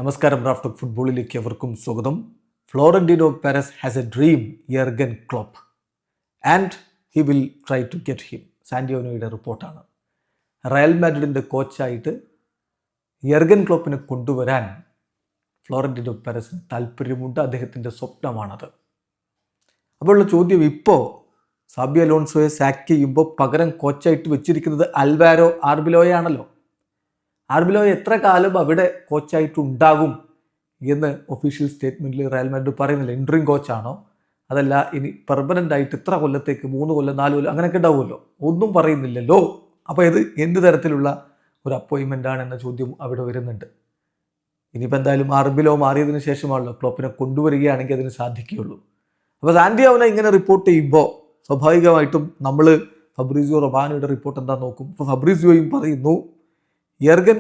നമസ്കാരം. Raf talk ഫുട്ബോളിലേക്ക് അവർക്കും സ്വാഗതം. Florentino Perez has a dream Jurgen Klopp and he will try to get him. സാന്റിയോനോയുടെ റിപ്പോർട്ടാണ്. റയൽ മാഡ്രിഡിൻ്റെ കോച്ചായിട്ട് യർഗൻ ക്ലോപ്പിനെ കൊണ്ടുവരാൻ ഫ്ലോറന്റീനോ പെരസിന് താല്പര്യമുണ്ട്. അദ്ദേഹത്തിൻ്റെ സ്വപ്നമാണത്. അപ്പോഴുള്ള ചോദ്യം, ഇപ്പോൾ സാബി അലോൺസോയെ സാക്ക് ചെയ്യുമ്പോൾ പകരം കോച്ചായിട്ട് വെച്ചിരിക്കുന്നത് അൽവാരോ ആർബിലോയാണല്ലോ. ആർബിലോയ എത്ര കാലം അവിടെ കോച്ചായിട്ട് ഉണ്ടാകും എന്ന് ഒഫീഷ്യൽ സ്റ്റേറ്റ്മെൻറ്റിൽ റയൽ മാഡ്രിഡ് പറയുന്നില്ല. ഇൻട്രിം കോച്ചാണോ അതല്ല ഇനി പെർമനൻ്റ് ആയിട്ട് ഇത്ര കൊല്ലത്തേക്ക് 3 കൊല്ലം 4 കൊല്ലം അങ്ങനെയൊക്കെ ഉണ്ടാവുമല്ലോ, ഒന്നും പറയുന്നില്ലല്ലോ. അപ്പോൾ ഇത് എന്ത് തരത്തിലുള്ള ഒരു അപ്പോയിൻമെൻ്റ് ആണെന്ന ചോദ്യം അവിടെ വരുന്നുണ്ട്. ഇനിയിപ്പോൾ എന്തായാലും ആർബിലോ മാറിയതിന് ശേഷമാണല്ലോ ക്ലോപ്പിനെ കൊണ്ടുവരികയാണെങ്കിൽ അതിന് സാധിക്കുകയുള്ളൂ. അപ്പോൾ സാന്റിയോനെ ഇങ്ങനെ റിപ്പോർട്ട് ചെയ്യുമ്പോൾ സ്വാഭാവികമായിട്ടും നമ്മൾ ഫബ്രീസിയോ റൊമാനോയുടെ റിപ്പോർട്ട് എന്താ നോക്കും. ഇപ്പോൾ ഫബ്രീസിയോയും പറയുന്നു യർഗൻ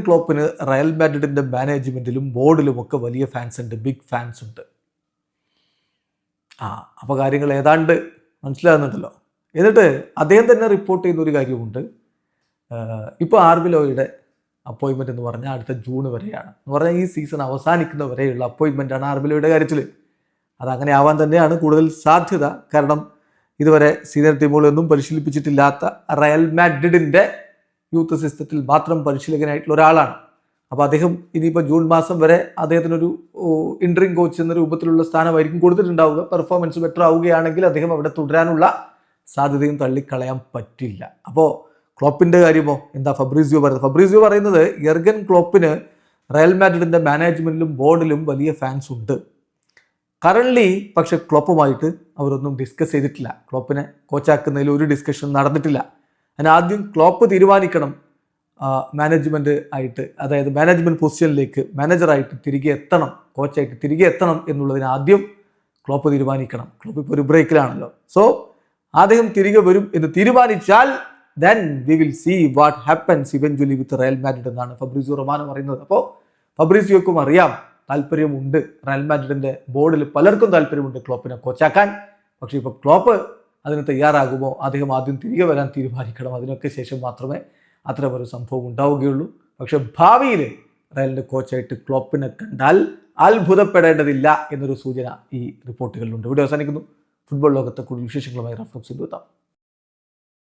ക്ലോപ്പിന് റയൽ മാഡ്രിഡിൻ്റെ മാനേജ്മെൻറ്റിലും ബോർഡിലും ഒക്കെ വലിയ ഫാൻസ് ഉണ്ട്, ബിഗ് ഫാൻസ് ഉണ്ട്. അപ്പോൾ കാര്യങ്ങൾ ഏതാണ്ട് മനസ്സിലാകുന്നുണ്ടല്ലോ. എന്നിട്ട് അദ്ദേഹം തന്നെ റിപ്പോർട്ട് ചെയ്യുന്ന ഒരു കാര്യമുണ്ട്. ഇപ്പോൾ ആർബിലോയുടെ അപ്പോയിൻമെൻറ്റ് എന്ന് പറഞ്ഞാൽ അടുത്ത ജൂൺ വരെയാണ്. എന്ന് പറഞ്ഞാൽ ഈ സീസൺ അവസാനിക്കുന്ന വരെയുള്ള അപ്പോയിൻമെൻറ്റാണ് ആർബിലോയുടെ കാര്യത്തിൽ. അതങ്ങനെ ആവാൻ തന്നെയാണ് കൂടുതൽ സാധ്യത. കാരണം ഇതുവരെ സീനിയർ ടീമുകളൊന്നും പരിശീലിപ്പിച്ചിട്ടില്ലാത്ത റയൽ മാഡ്രിഡിൻ്റെ യൂത്ത് സിസ്റ്റത്തിൽ മാത്രം പരിശീലകനായിട്ടുള്ള ഒരാളാണ്. അപ്പോൾ അദ്ദേഹം ഇനിയിപ്പോൾ ജൂൺ മാസം വരെ അദ്ദേഹത്തിനൊരു ഇൻട്രിം കോച്ച് എന്ന രൂപത്തിലുള്ള സ്ഥാനമായിരിക്കും കൊടുത്തിട്ടുണ്ടാവുക. പെർഫോമൻസ് ബെറ്റർ ആവുകയാണെങ്കിൽ അദ്ദേഹം അവിടെ തുടരാനുള്ള സാധ്യതയും തള്ളിക്കളയാൻ പറ്റില്ല. അപ്പോൾ ക്ലോപ്പിൻ്റെ കാര്യമോ എന്താ ഫബ്രീസിയോ പറയുന്നത് യർഗൻ ക്ലോപ്പിന് റയൽ മാഡ്രിഡിൻ്റെ മാനേജ്മെൻറ്റിലും ബോർഡിലും വലിയ ഫാൻസ് ഉണ്ട്. കറൻലി പക്ഷെ ക്ലോപ്പുമായിട്ട് അവരൊന്നും ഡിസ്കസ് ചെയ്തിട്ടില്ല. ക്ലോപ്പിനെ കോച്ചാക്കുന്നതിൽ ഒരു ഡിസ്കഷൻ നടന്നിട്ടില്ല. അതിനാദ്യം ക്ലോപ്പ് തീരുമാനിക്കണം മാനേജ്മെൻറ്റ് ആയിട്ട്, അതായത് മാനേജ്മെൻറ്റ് പൊസിഷനിലേക്ക് മാനേജറായിട്ട് തിരികെ എത്തണം, കോച്ചായിട്ട് തിരികെ എത്തണം എന്നുള്ളതിന് ആദ്യം ക്ലോപ്പ് തീരുമാനിക്കണം. ക്ലോപ്പ് ഇപ്പോൾ ഒരു ബ്രേക്കിലാണല്ലോ. സോ അദ്ദേഹം തിരികെ വരും എന്ന് തീരുമാനിച്ചാൽ then we will see what happens eventually with Real Madrid എന്നാണ് ഫബ്രീസിയോ റൊമാനോ പറയുന്നത്. അപ്പോൾ ഫബ്രീസിയോക്കും അറിയാം താല്പര്യമുണ്ട്, റയൽ മാഡ്രിഡിൻ്റെ ബോർഡിൽ പലർക്കും താല്പര്യമുണ്ട് ക്ലോപ്പിനെ കോച്ചാക്കാൻ. പക്ഷേ ഇപ്പോൾ ക്ലോപ്പ് അതിന് തയ്യാറാകുമോ, അദ്ദേഹം ആദ്യം തിരികെ വരാൻ തീരുമാനിക്കണം. അതിനൊക്കെ ശേഷം മാത്രമേ അത്തരമൊരു സംഭവം ഉണ്ടാവുകയുള്ളൂ. പക്ഷെ ഭാവിയിൽ റയലിൻ്റെ കോച്ചായിട്ട് ക്ലോപ്പിനെ കണ്ടാൽ അത്ഭുതപ്പെടേണ്ടതില്ല എന്നൊരു സൂചന ഈ റിപ്പോർട്ടുകളിലുണ്ട്. വീഡിയോ അവസാനിക്കുന്നു. ഫുട്ബോൾ ലോകത്തെ കൂടുതൽ വിശേഷങ്ങളുമായി റഫ് ടോക്സിൽ എത്താം.